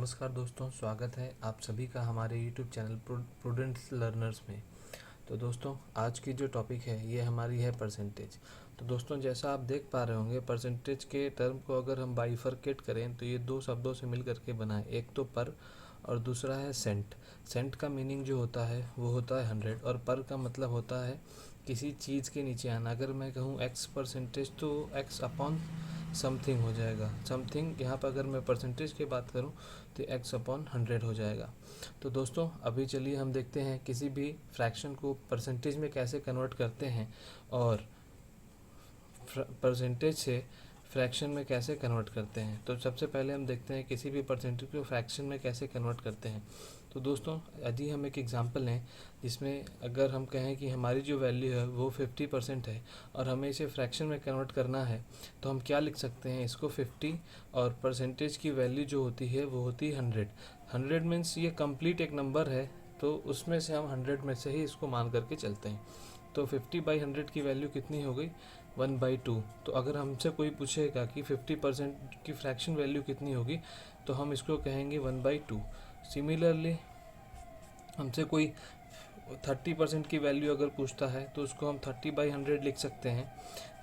नमस्कार दोस्तों, स्वागत है आप सभी का हमारे YouTube चैनल प्रूडेंस लर्नर्स में। तो दोस्तों, आज की जो टॉपिक है ये हमारी है परसेंटेज। तो दोस्तों, जैसा आप देख पा रहे होंगे, परसेंटेज के टर्म को अगर हम बाइफरकेट करें तो ये दो शब्दों से मिल करके बना है। एक तो पर और दूसरा है सेंट। सेंट का मीनिंग जो होता है वो होता है 100 और पर का मतलब होता है किसी चीज़ के नीचे आना। अगर मैं कहूँ x परसेंटेज तो x अपॉन समथिंग हो जाएगा। समथिंग यहाँ पर अगर मैं परसेंटेज की बात करूँ तो x अपॉन 100 हो जाएगा। तो दोस्तों, अभी चलिए हम देखते हैं किसी भी फ्रैक्शन को परसेंटेज में कैसे कन्वर्ट करते हैं और परसेंटेज से फ्रैक्शन में कैसे कन्वर्ट करते हैं। तो सबसे पहले हम देखते हैं किसी भी परसेंटेज को फ्रैक्शन में कैसे कन्वर्ट करते हैं। तो दोस्तों, यदि हम एक एग्जांपल लें जिसमें अगर हम कहें कि हमारी जो वैल्यू है वो 50% है और हमें इसे फ्रैक्शन में कन्वर्ट करना है, तो हम क्या लिख सकते हैं, इसको 50 और परसेंटेज की वैल्यू जो होती है वो होती है 100। 100 मीन्स ये कंप्लीट एक नंबर है, तो उसमें से हम 100 में से ही इसको मान करके चलते हैं। तो 50/100 की वैल्यू कितनी हो गई, 1/2। तो अगर हमसे कोई पूछेगा कि 50% की फ्रैक्शन वैल्यू कितनी होगी, तो हम इसको कहेंगे 1/2। सिमिलरली हमसे कोई 30% की वैल्यू अगर पूछता है तो उसको हम 30/100 लिख सकते हैं।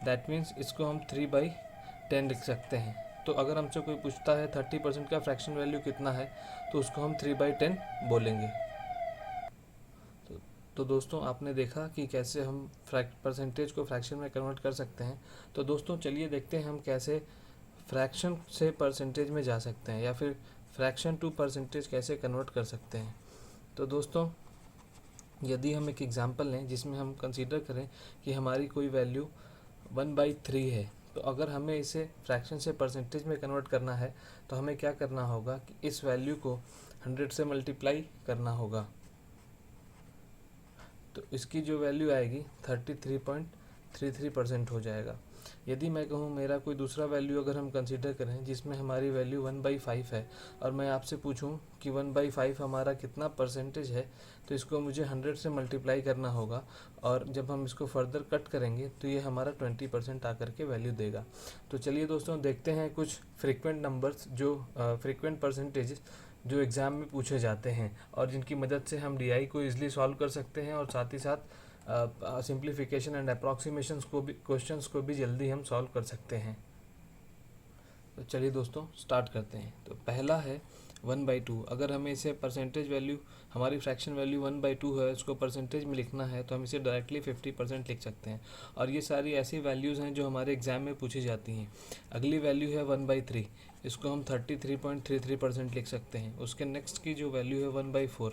दैट मीन्स इसको हम 3/10 लिख सकते हैं। तो अगर हमसे कोई पूछता है 30% का फ्रैक्शन वैल्यू कितना है, तो उसको हम 3/10 बोलेंगे। तो दोस्तों, आपने देखा कि कैसे हम परसेंटेज को फ्रैक्शन में कन्वर्ट कर सकते हैं। तो दोस्तों, चलिए देखते हैं हम कैसे फ्रैक्शन से परसेंटेज में जा सकते हैं या फिर फ्रैक्शन टू परसेंटेज कैसे कन्वर्ट कर सकते हैं। तो दोस्तों, यदि हम एक एग्जांपल लें जिसमें हम कंसीडर करें कि हमारी कोई वैल्यू 1/3 है, तो अगर हमें इसे फ्रैक्शन से परसेंटेज में कन्वर्ट करना है तो हमें क्या करना होगा कि इस वैल्यू को 100 से मल्टीप्लाई करना होगा। तो इसकी जो वैल्यू आएगी 33.33% हो जाएगा। यदि मैं कहूँ मेरा कोई दूसरा वैल्यू अगर हम कंसीडर करें जिसमें हमारी वैल्यू 1/5 है और मैं आपसे पूछूं कि 1/5 हमारा कितना परसेंटेज है, तो इसको मुझे 100 से मल्टीप्लाई करना होगा और जब हम इसको फर्दर कट करेंगे तो ये हमारा 20% आकर के वैल्यू देगा। तो चलिए दोस्तों, देखते हैं कुछ फ्रीक्वेंट नंबर्स जो फ्रीक्वेंट परसेंटेज जो एग्ज़ाम में पूछे जाते हैं और जिनकी मदद से हम डीआई को ईजिली सॉल्व कर सकते हैं और साथ ही साथ सिंप्लीफिकेशन एंड अप्रॉक्सीमेशंस को भी, क्वेश्चंस को भी जल्दी हम सॉल्व कर सकते हैं। तो चलिए दोस्तों, स्टार्ट करते हैं। तो पहला है 1/2। अगर हमें इसे परसेंटेज वैल्यू, हमारी फ्रैक्शन वैल्यू 1/2 है, उसको परसेंटेज में लिखना है तो हम इसे डायरेक्टली 50% लिख सकते हैं। और ये सारी ऐसी वैल्यूज़ हैं जो हमारे एग्ज़ाम में पूछी जाती हैं। अगली वैल्यू है 1/3, इसको हम 33.33% लिख सकते हैं। उसके नेक्स्ट की जो वैल्यू है 1/4,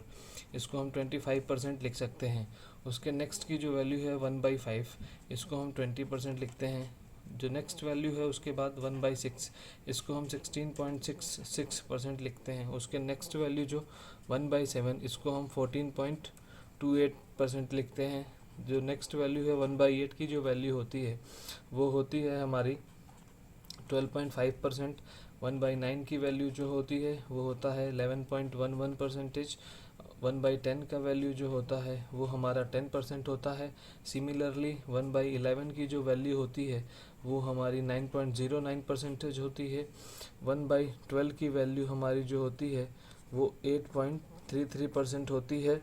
इसको हम 25% लिख सकते हैं। उसके नेक्स्ट की जो वैल्यू है 1/5, इसको हम 20% लिखते हैं। जो नेक्स्ट वैल्यू है उसके बाद 1/6, इसको हम 16.66% लिखते हैं। उसके नेक्स्ट वैल्यू जो 1/7, इसको हम 14.28% लिखते हैं। जो नेक्स्ट वैल्यू है 1/8 की जो वैल्यू होती है वो होती है हमारी 12.5%। 1/9 की वैल्यू जो होती है वो होता है 11.11%। 1/10 का वैल्यू जो होता है वो हमारा 10% होता है। सिमिलरली 1/11 की जो वैल्यू होती है वो हमारी 9.09% होती है। 1/12 की वैल्यू हमारी जो होती है वो 8.33% होती है।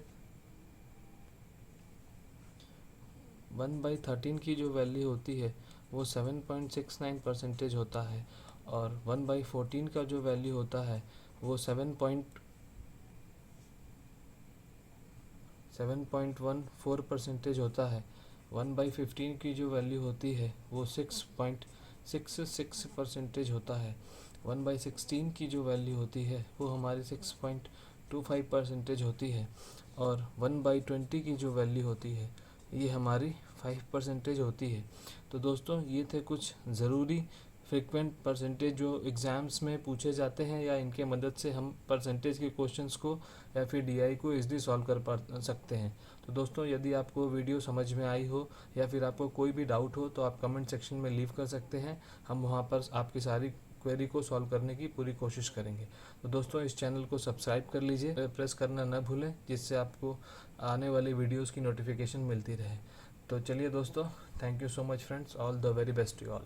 1/13 की जो वैल्यू होती है वो 7.69% होता है और 1/14 का जो वैल्यू होता है वो 7.14% होता है। 1/15 की जो वैल्यू होती है वो 6.66% होता है। 1/16 की जो वैल्यू होती है वो हमारी 6.25% होती है और 1/20 की जो वैल्यू होती है ये हमारी 5% होती है। तो दोस्तों, ये थे कुछ ज़रूरी फ्रीक्वेंट परसेंटेज जो एग्ज़ाम्स में पूछे जाते हैं या इनके मदद से हम परसेंटेज के क्वेश्चंस को या फिर डीआई को इजीली सॉल्व कर पा सकते हैं। तो दोस्तों, यदि आपको वीडियो समझ में आई हो या फिर आपको कोई भी डाउट हो तो आप कमेंट सेक्शन में लीव कर सकते हैं। हम वहाँ पर आपकी सारी क्वेरी को सॉल्व करने की पूरी कोशिश करेंगे। तो दोस्तों, इस चैनल को सब्सक्राइब कर लीजिए, प्रेस करना न भूलें, जिससे आपको आने वाली वीडियोस की नोटिफिकेशन मिलती रहे। तो चलिए दोस्तों, thank you so much friends, all the very best to all.